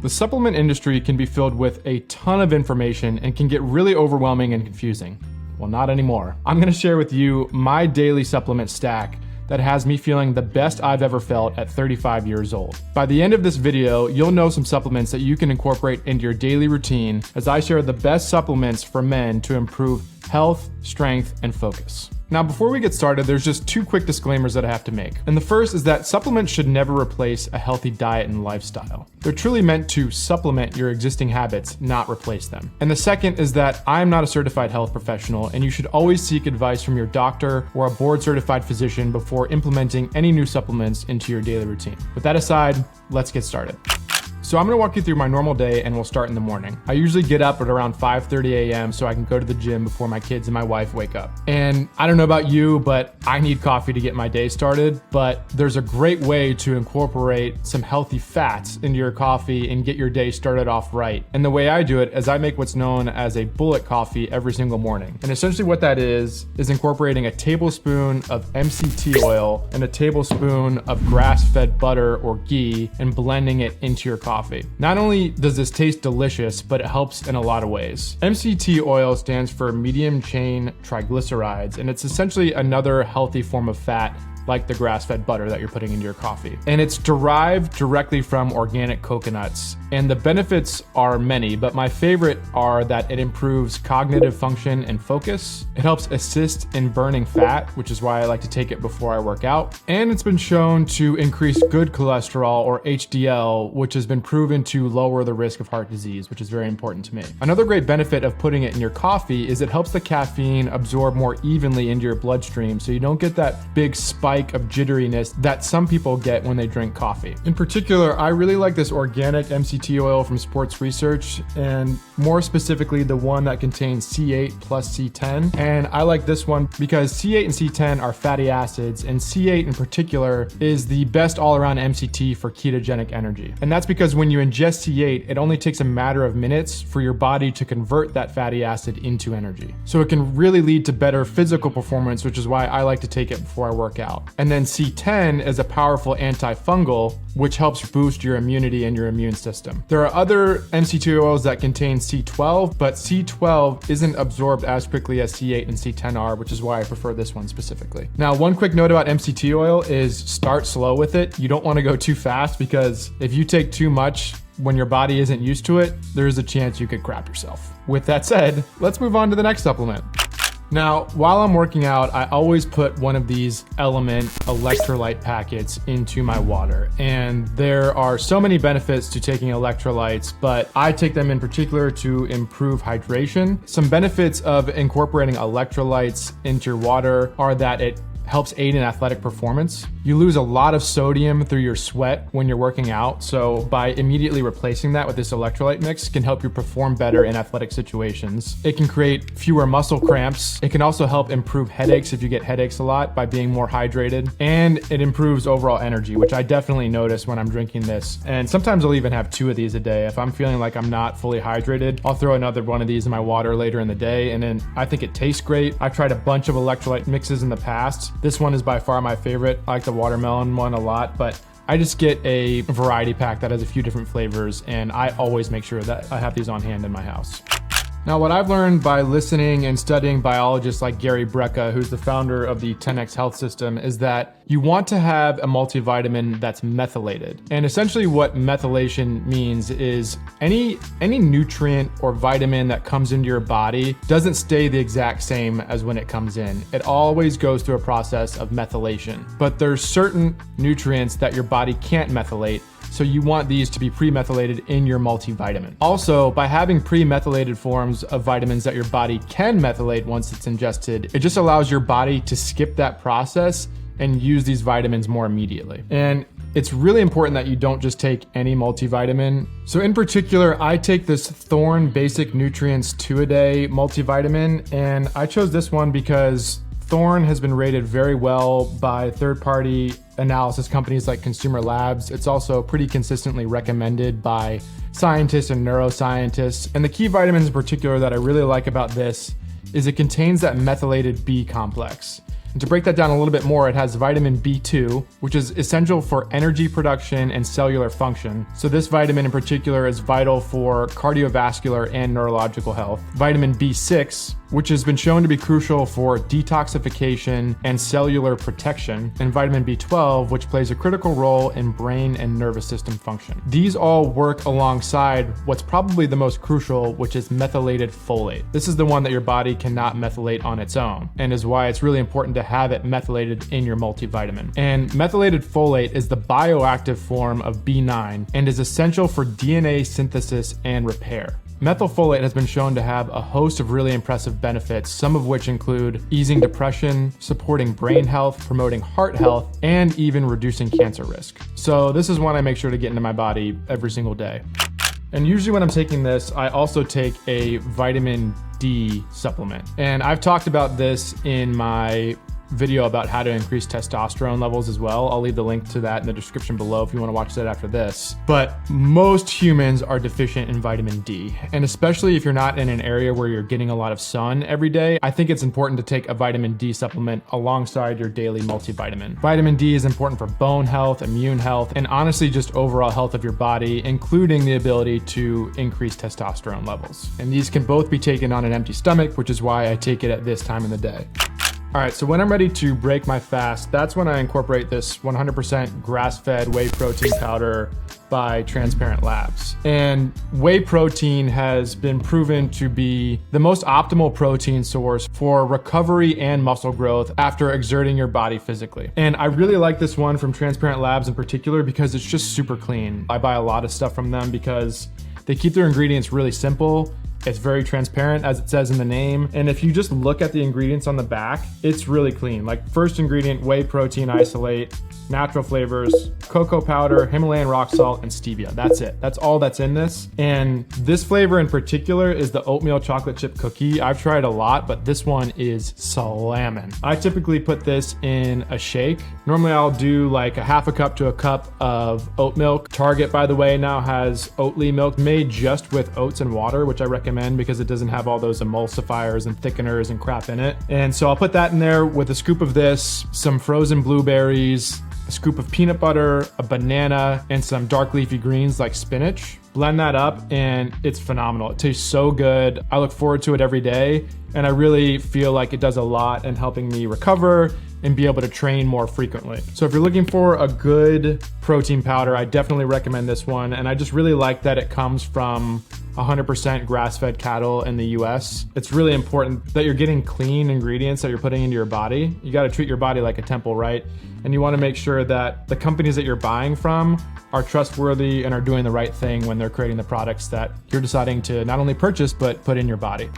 The supplement industry can be filled with a ton of information and can get really overwhelming and confusing. Well, not anymore. I'm gonna share with you my daily supplement stack that has me feeling the best I've ever felt at 35 years old. By the end of this video, you'll know some supplements that you can incorporate into your daily routine as I share the best supplements for men to improve health, strength, and focus. Now, before we get started, there's just two quick disclaimers that I have to make. And the first is that supplements should never replace a healthy diet and lifestyle. They're truly meant to supplement your existing habits, not replace them. And the second is that I'm not a certified health professional, and you should always seek advice from your doctor or a board-certified physician before implementing any new supplements into your daily routine. With that aside, let's get started. So I'm gonna walk you through my normal day and we'll start in the morning. I usually get up at around 5:30 a.m. so I can go to the gym before my kids and my wife wake up. And I don't know about you, but I need coffee to get my day started. But there's a great way to incorporate some healthy fats into your coffee and get your day started off right. And the way I do it is I make what's known as a bullet coffee every single morning. And essentially what that is incorporating a tablespoon of MCT oil and a tablespoon of grass-fed butter or ghee and blending it into your coffee. Not only does this taste delicious, but it helps in a lot of ways. MCT oil stands for medium chain triglycerides, and it's essentially another healthy form of fat like the grass-fed butter that you're putting into your coffee. And it's derived directly from organic coconuts. And the benefits are many, but my favorite are that it improves cognitive function and focus. It helps assist in burning fat, which is why I like to take it before I work out. And it's been shown to increase good cholesterol or HDL, which has been proven to lower the risk of heart disease, which is very important to me. Another great benefit of putting it in your coffee is it helps the caffeine absorb more evenly into your bloodstream, so you don't get that big spike of jitteriness that some people get when they drink coffee. In particular, I really like this organic MCT oil from Sports Research, and more specifically the one that contains C8 plus C10. And I like this one because C8 and C10 are fatty acids, and C8 in particular is the best all-around MCT for ketogenic energy. And that's because when you ingest C8, it only takes a matter of minutes for your body to convert that fatty acid into energy. So it can really lead to better physical performance, which is why I like to take it before I work out. And then C10 is a powerful antifungal, which helps boost your immunity and your immune system. There are other MCT oils that contain C12, but C12 isn't absorbed as quickly as C8 and C10 are, which is why I prefer this one specifically. Now, one quick note about MCT oil is start slow with it. You don't want to go too fast because if you take too much when your body isn't used to it, there's a chance you could crap yourself. With that said, let's move on to the next supplement. Now, while I'm working out, I always put one of these Element electrolyte packets into my water. And there are so many benefits to taking electrolytes, but I take them in particular to improve hydration. Some benefits of incorporating electrolytes into your water are that it helps aid in athletic performance. You lose a lot of sodium through your sweat when you're working out, so by immediately replacing that with this electrolyte mix can help you perform better in athletic situations. It can create fewer muscle cramps. It can also help improve headaches if you get headaches a lot by being more hydrated, and it improves overall energy, which I definitely notice when I'm drinking this. And sometimes I'll even have 2 of these a day. If I'm feeling like I'm not fully hydrated, I'll throw another one of these in my water later in the day, and then I think it tastes great. I've tried a bunch of electrolyte mixes in the past. This one is by far my favorite. I like the watermelon one a lot, but I just get a variety pack that has a few different flavors, and I always make sure that I have these on hand in my house. Now, what I've learned by listening and studying biologists like Brecka, who's the founder of the 10X Health System, is that you want to have a multivitamin that's methylated. And essentially what methylation means is any nutrient or vitamin that comes into your body doesn't stay the exact same as when it comes in. It always goes through a process of methylation. But there's certain nutrients that your body can't methylate, so you want these to be pre-methylated in your multivitamin. Also, by having pre-methylated forms of vitamins that your body can methylate once it's ingested, it just allows your body to skip that process and use these vitamins more immediately. And it's really important that you don't just take any multivitamin. So in particular, I take this Thorne Basic Nutrients 2-a-day multivitamin, and I chose this one because Thorne has been rated very well by third-party analysis companies like Consumer Labs. It's also pretty consistently recommended by scientists and neuroscientists. And the key vitamins in particular that I really like about this is it contains that methylated B complex. And to break that down a little bit more, it has vitamin B2, which is essential for energy production and cellular function. So this vitamin in particular is vital for cardiovascular and neurological health. Vitamin B6, which has been shown to be crucial for detoxification and cellular protection, and vitamin B12, which plays a critical role in brain and nervous system function. These all work alongside what's probably the most crucial, which is methylated folate. This is the one that your body cannot methylate on its own, and is why it's really important to have it methylated in your multivitamin. And methylated folate is the bioactive form of B9 and is essential for DNA synthesis and repair. Methylfolate has been shown to have a host of really impressive benefits, some of which include easing depression, supporting brain health, promoting heart health, and even reducing cancer risk. So this is one I make sure to get into my body every single day. And usually when I'm taking this, I also take a vitamin D supplement. And I've talked about this in my video about how to increase testosterone levels as well. I'll leave the link to that in the description below if you want to watch that after this. But most humans are deficient in vitamin D. And especially if you're not in an area where you're getting a lot of sun every day, I think it's important to take a vitamin D supplement alongside your daily multivitamin. Vitamin D is important for bone health, immune health, and honestly just overall health of your body, including the ability to increase testosterone levels. And these can both be taken on an empty stomach, which is why I take it at this time in the day. All right, so when I'm ready to break my fast, that's when I incorporate this 100% grass-fed whey protein powder by Transparent Labs. And whey protein has been proven to be the most optimal protein source for recovery and muscle growth after exerting your body physically. And I really like this one from Transparent Labs in particular because it's just super clean. I buy a lot of stuff from them because they keep their ingredients really simple. It's very transparent, as it says in the name. And if you just look at the ingredients on the back, it's really clean. Like first ingredient, whey protein isolate, natural flavors, cocoa powder, Himalayan rock salt, and stevia. That's it. That's all that's in this. And this flavor in particular is the oatmeal chocolate chip cookie. I've tried a lot, but this one is slamming. I typically put this in a shake. Normally I'll do like a half a cup to a cup of oat milk. Target, by the way, now has Oatly milk made just with oats and water, which I recommend because it doesn't have all those emulsifiers and thickeners and crap in it. And so I'll put that in there with a scoop of this, some frozen blueberries, a scoop of peanut butter, a banana, and some dark leafy greens like spinach. Blend that up and it's phenomenal. It tastes so good. I look forward to it every day, and I really feel like it does a lot in helping me recover and be able to train more frequently. So if you're looking for a good protein powder, I definitely recommend this one. And I just really like that it comes from 100% grass-fed cattle in the US. It's really important that you're getting clean ingredients that you're putting into your body. You got to treat your body like a temple, right? And you want to make sure that the companies that you're buying from are trustworthy and are doing the right thing when they're creating the products that you're deciding to not only purchase, but put in your body.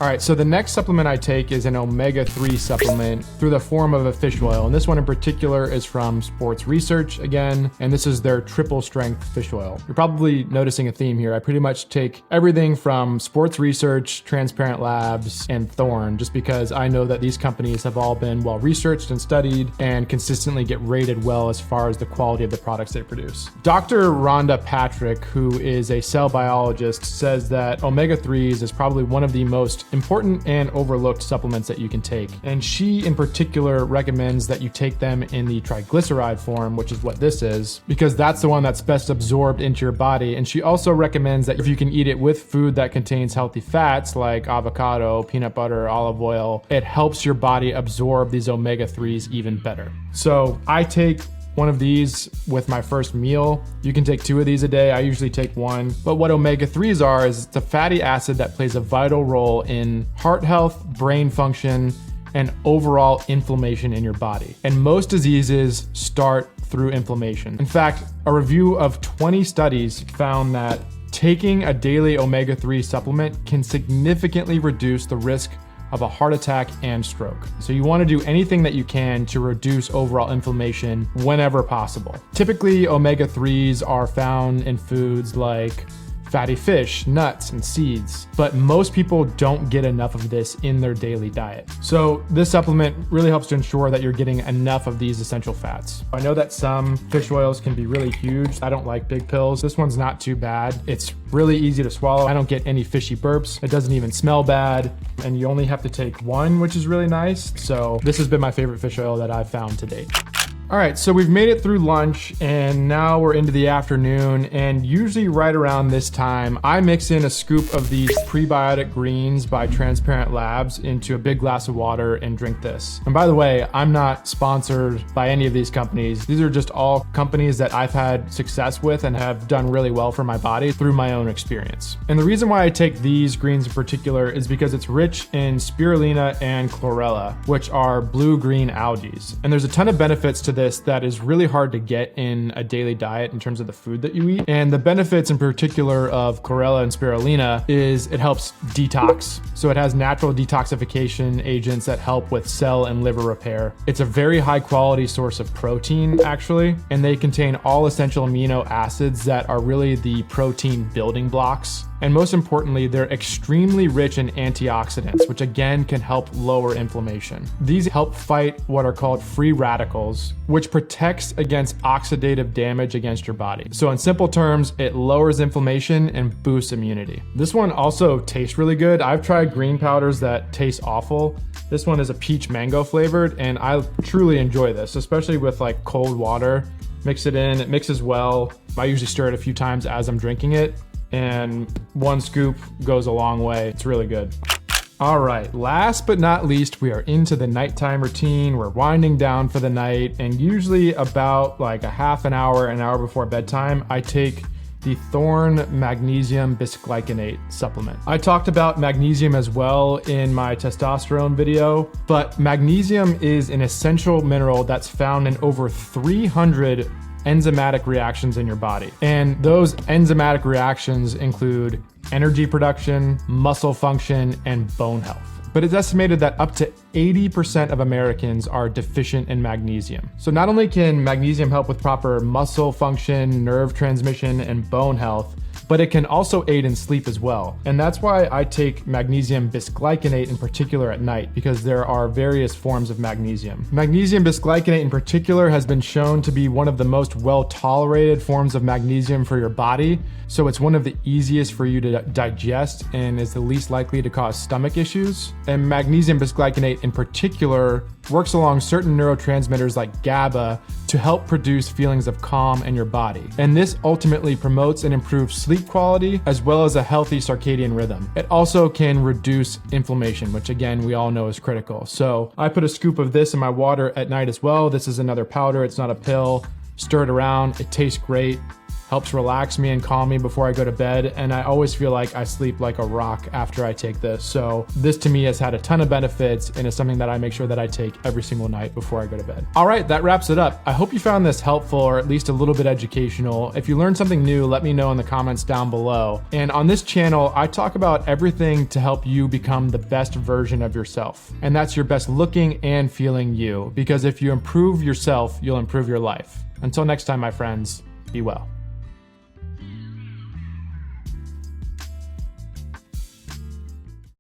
All right, so the next supplement I take is an omega-3 supplement through the form of a fish oil. And this one in particular is from Sports Research again, and this is their triple strength fish oil. You're probably noticing a theme here. I pretty much take everything from Sports Research, Transparent Labs, and Thorne, just because I know that these companies have all been well researched and studied and consistently get rated well as far as the quality of the products they produce. Dr. Rhonda Patrick, who is a cell biologist, says that omega-3s is probably one of the most important and overlooked supplements that you can take. And she in particular recommends that you take them in the triglyceride form, which is what this is, because that's the one that's best absorbed into your body. And she also recommends that if you can eat it with food that contains healthy fats like avocado, peanut butter, olive oil, it helps your body absorb these omega-3s even better. So I take one of these with my first meal. You can take 2 of these a day. I usually take 1. But what omega-3s are is it's a fatty acid that plays a vital role in heart health, brain function, and overall inflammation in your body. And most diseases start through inflammation. In fact, a review of 20 studies found that taking a daily omega-3 supplement can significantly reduce the risk of a heart attack and stroke. So you want to do anything that you can to reduce overall inflammation whenever possible. Typically, omega-3s are found in foods like fatty fish, nuts, and seeds. But most people don't get enough of this in their daily diet. So this supplement really helps to ensure that you're getting enough of these essential fats. I know that some fish oils can be really huge. I don't like big pills. This one's not too bad. It's really easy to swallow. I don't get any fishy burps. It doesn't even smell bad. And you only have to take one, which is really nice. So this has been my favorite fish oil that I've found to date. All right, so we've made it through lunch and now we're into the afternoon, and usually right around this time, I mix in a scoop of these prebiotic greens by Transparent Labs into a big glass of water and drink this. And by the way, I'm not sponsored by any of these companies. These are just all companies that I've had success with and have done really well for my body through my own experience. And the reason why I take these greens in particular is because it's rich in spirulina and chlorella, which are blue-green algae. And there's a ton of benefits to this that is really hard to get in a daily diet in terms of the food that you eat. And the benefits in particular of chlorella and spirulina is it helps detox. So it has natural detoxification agents that help with cell and liver repair. It's a very high quality source of protein actually, and they contain all essential amino acids that are really the protein building blocks. And most importantly, they're extremely rich in antioxidants, which again can help lower inflammation. These help fight what are called free radicals, which protects against oxidative damage against your body. So in simple terms, it lowers inflammation and boosts immunity. This one also tastes really good. I've tried green powders that taste awful. This one is a peach mango flavored, and I truly enjoy this, especially with like cold water. Mix it in, it mixes well. I usually stir it a few times as I'm drinking it, and one scoop goes a long way. It's really good. All right, last but not least, we are into the nighttime routine. We're winding down for the night, and usually about like a half an hour before bedtime, I take the Thorne Magnesium Bisglycinate supplement. I talked about magnesium as well in my testosterone video, but magnesium is an essential mineral that's found in over 300 enzymatic reactions in your body. And those enzymatic reactions include energy production, muscle function, and bone health. But it's estimated that up to 80% of Americans are deficient in magnesium. So not only can magnesium help with proper muscle function, nerve transmission, and bone health, but it can also aid in sleep as well. And that's why I take magnesium bisglycinate in particular at night, because there are various forms of magnesium. Magnesium bisglycinate in particular has been shown to be one of the most well-tolerated forms of magnesium for your body. So it's one of the easiest for you to digest and is the least likely to cause stomach issues. And magnesium bisglycinate in particular works along certain neurotransmitters like GABA to help produce feelings of calm in your body. And this ultimately promotes and improves sleep quality as well as a healthy circadian rhythm. It also can reduce inflammation, which again, we all know is critical. So I put a scoop of this in my water at night as well. This is another powder, it's not a pill. Stir it around, it tastes great. Helps relax me and calm me before I go to bed, and I always feel like I sleep like a rock after I take this. So this to me has had a ton of benefits and is something that I make sure that I take every single night before I go to bed. All right, that wraps it up. I hope you found this helpful or at least a little bit educational. If you learned something new, let me know in the comments down below. And on this channel, I talk about everything to help you become the best version of yourself. And that's your best looking and feeling you, because if you improve yourself, you'll improve your life. Until next time, my friends, be well.